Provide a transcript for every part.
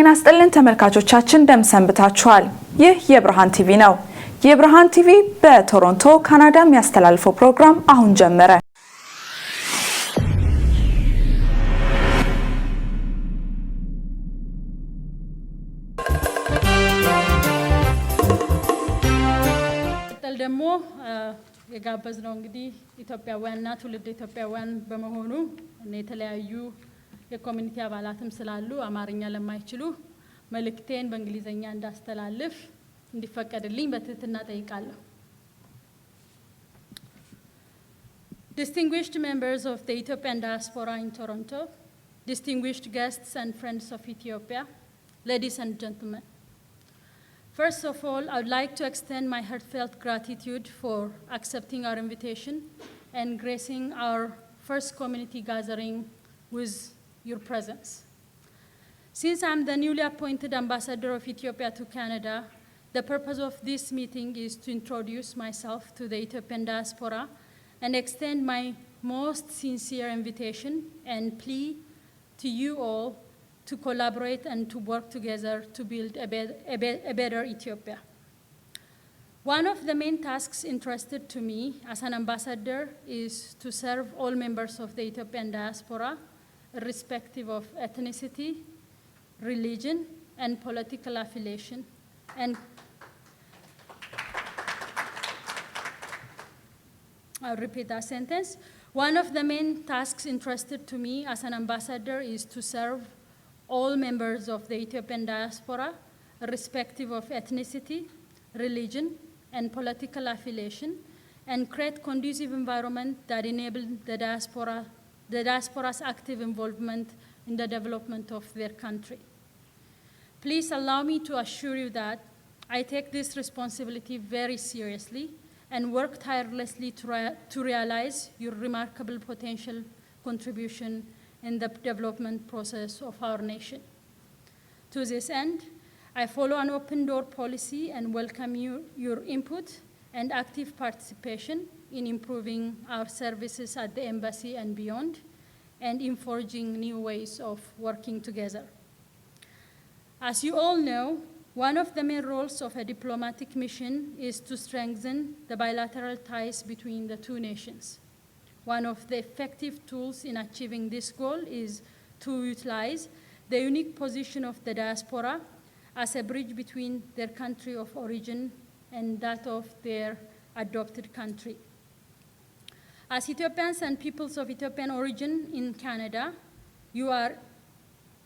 ጤና ይስጥልን ተመልካቾቻችን እንደምሰንብታችኋል። ይህ የብርሃን ቲቪ ነው። የብርሃን ቲቪ በቶሮንቶ ካናዳ የሚያስተላልፈው ፕሮግራም አሁን ጀመረ። ደግሞ የጋበዝነው እንግዲህ ኢትዮጵያውያንና ትውልደ ኢትዮጵያውያን በመሆኑ እና የተለያዩ የኮሚኒቲ አባላትም ስላሉ አማርኛ ለማይችሉ መልእክቴን በእንግሊዘኛ እንዳስተላልፍ እንዲፈቀድልኝ በትህትና ጠይቃለሁ። Distinguished members of the Ethiopian diaspora in Toronto, distinguished guests and friends of Ethiopia, ladies and gentlemen. First of all, I would like to extend my heartfelt gratitude for accepting our invitation and gracing our first community gathering with your presence. Since I'm the newly appointed ambassador of Ethiopia to Canada, the purpose of this meeting is to introduce myself to the Ethiopian diaspora and extend my most sincere invitation and plea to you all to collaborate and to work together to build a better Ethiopia. One of the main tasks entrusted to me as an ambassador is to serve all members of the Ethiopian diaspora, irrespective of ethnicity, religion, and political affiliation. And I'll repeat that sentence. One of the main tasks entrusted to me as an ambassador is to serve all members of the Ethiopian diaspora, irrespective of ethnicity, religion, and political affiliation, and create conducive environment that enable the diaspora's active involvement in the development of their country. Please allow me to assure you that I take this responsibility very seriously and work tirelessly to realize your remarkable potential contribution in the development process of our nation. To this end, I follow an open door policy and welcome your input and active participation in improving our services at the embassy and beyond, and in forging new ways of working together. As you all know, one of the main roles of a diplomatic mission is to strengthen the bilateral ties between the two nations. One of the effective tools in achieving this goal is to utilize the unique position of the diaspora as a bridge between their country of origin and that of their adopted country. As Ethiopians and peoples of Ethiopian origin in Canada, you are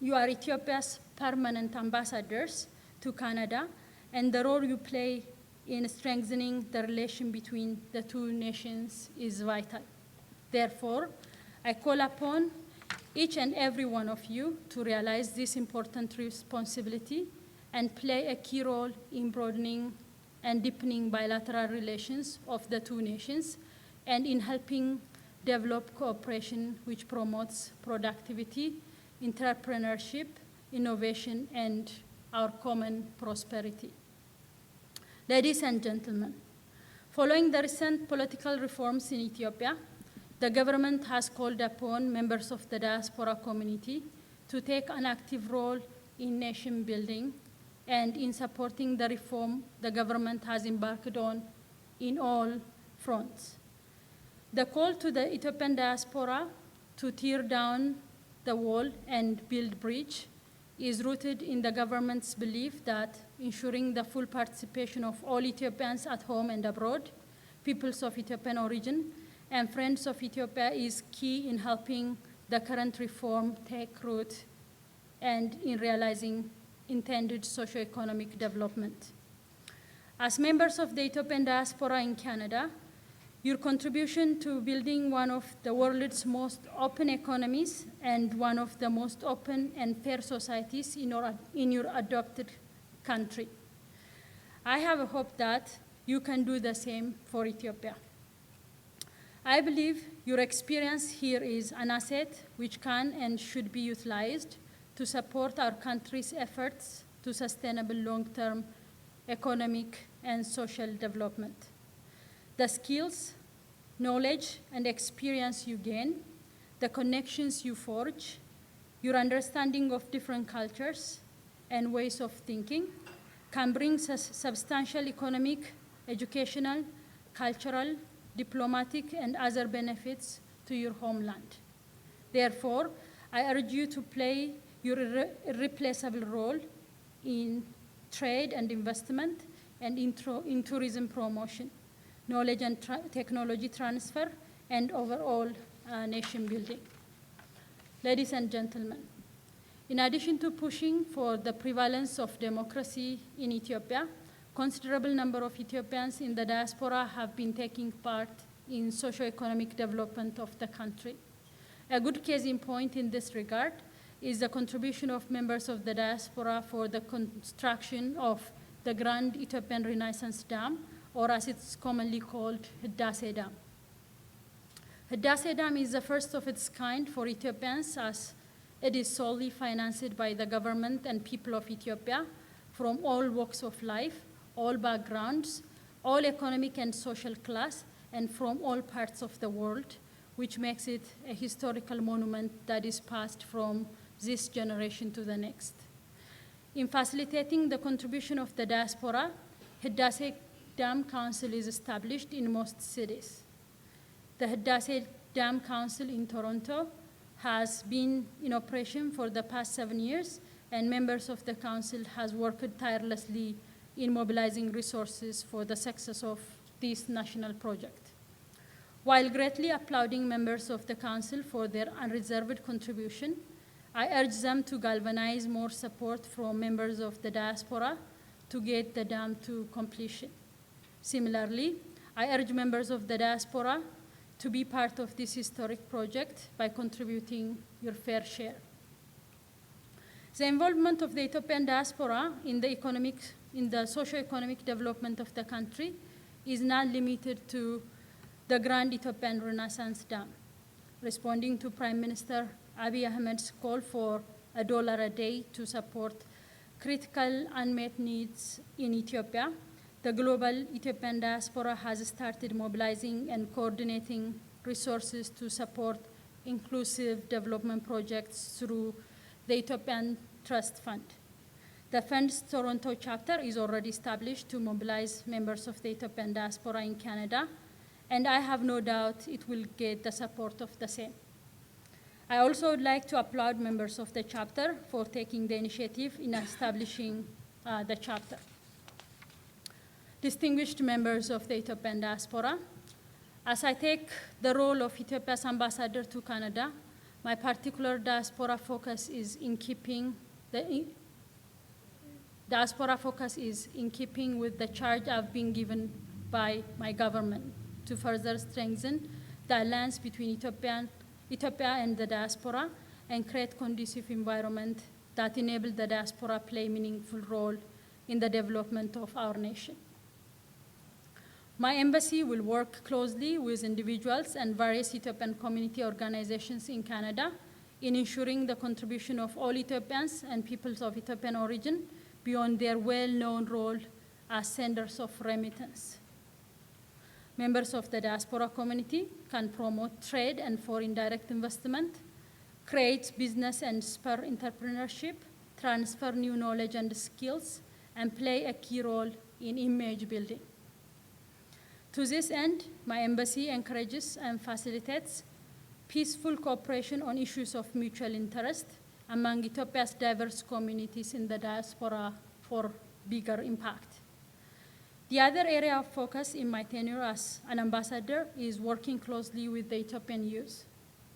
Ethiopia's permanent ambassadors to Canada, and the role you play in strengthening the relation between the two nations is vital. Therefore, I call upon each and every one of you to realize this important responsibility and play a key role in broadening and deepening bilateral relations of the two nations and in helping develop cooperation which promotes productivity, entrepreneurship, innovation, and our common prosperity. Ladies and gentlemen, following the recent political reforms in Ethiopia, the government has called upon members of the diaspora community to take an active role in nation building and in supporting the reform the government has embarked on in all fronts. The call to the Ethiopian diaspora to tear down the wall and build bridge is rooted in the government's belief that ensuring the full participation of all Ethiopians at home and abroad, peoples of Ethiopian origin, and friends of Ethiopia is key in helping the current reform take root and in realizing intended socio-economic development. As members of the Ethiopian diaspora in Canada, your contribution to building one of the world's most open economies and one of the most open and fair societies in your adopted country. I have a hope that you can do the same for Ethiopia. I believe your experience here is an asset which can and should be utilized to support our country's efforts to sustainable long-term economic and social development. The skills, knowledge, and experience you gain, the connections you forge, your understanding of different cultures, and ways of thinking can bring substantial economic, educational, cultural, diplomatic, and other benefits to your homeland. Therefore, I urge you to play your irreplaceable role in trade and investment and in tourism promotion, knowledge and technology transfer, and overall nation building. Ladies and gentlemen, in addition to pushing for the prevalence of democracy in Ethiopia, considerable number of Ethiopians in the diaspora have been taking part in socio-economic development of the country. A good case in point in this regard is the contribution of members of the diaspora for the construction of the Grand Ethiopian Renaissance Dam, or as it's commonly called, Hidase Dam. Hidase Dam is the first of its kind for Ethiopians, as it is solely financed by the government and people of Ethiopia from all walks of life, all backgrounds, all economic and social class, and from all parts of the world, which makes it a historical monument that is passed from this generation to the next. In facilitating the contribution of the diaspora, Hidase Dam Council is established in most cities. The Hidase Dam Council in Toronto has been in operation for the past 7 years, and members of the council has worked tirelessly in mobilizing resources for the success of this national project. While greatly applauding members of the council for their unreserved contribution, I urge them to galvanize more support from members of the diaspora to get the dam to completion. Similarly, I urge members of the diaspora to be part of this historic project by contributing your fair share. The involvement of the Ethiopian diaspora in the socio-economic development of the country is not limited to the Grand Ethiopian Renaissance Dam. Responding to Prime Minister Abiy Ahmed's call for $1 a day to support critical unmet needs in Ethiopia, the global Ethiopian diaspora has started mobilizing and coordinating resources to support inclusive development projects through the Ethiopian Trust Fund. The fund's Toronto chapter is already established to mobilize members of the Ethiopian diaspora in Canada, and I have no doubt it will get the support of the same. I also would like to applaud members of the chapter for taking the initiative in establishing the chapter. Distinguished members of the Ethiopian diaspora, as I take the role of Ethiopia's ambassador to Canada, my particular diaspora focus is in keeping with the charge I've been given by my government to further strengthen the alliance between Ethiopia and the diaspora and create conducive environment that enable the diaspora play a meaningful role in the development of our nation. My embassy will work closely with individuals and various Ethiopian community organizations in Canada in ensuring the contribution of all Ethiopians and peoples of Ethiopian origin beyond their well-known role as senders of remittance. Members of the diaspora community can promote trade and foreign direct investment, create business and spur entrepreneurship, transfer new knowledge and skills, and play a key role in image building. To this end, my embassy encourages and facilitates peaceful cooperation on issues of mutual interest among Ethiopia's diverse communities in the diaspora for bigger impact. The other area of focus in my tenure as an ambassador is working closely with the Ethiopian youth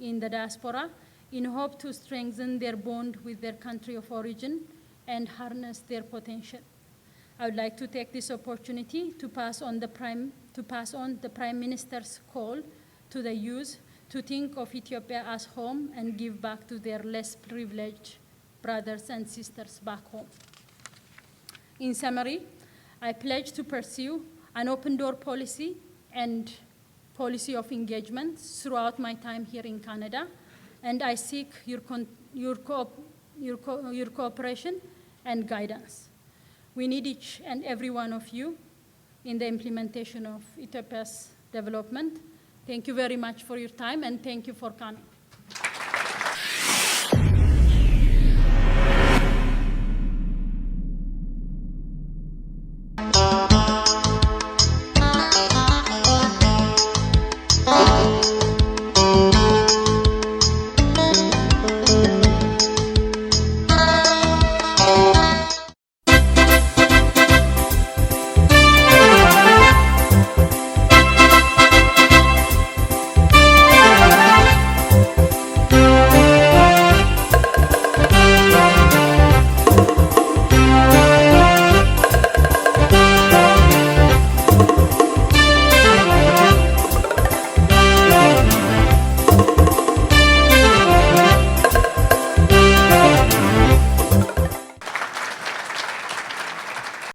in the diaspora in hope to strengthen their bond with their country of origin and harness their potential. I would like to take this opportunity to pass on the Prime Minister's call to the youth to think of Ethiopia as home and give back to their less privileged brothers and sisters back home. In summary, I pledge to pursue an open door policy and policy of engagement throughout my time here in Canada, and I seek your cooperation and guidance. We need each and every one of you in the implementation of Ethiopia's development. Thank you very much for your time, and thank you for coming.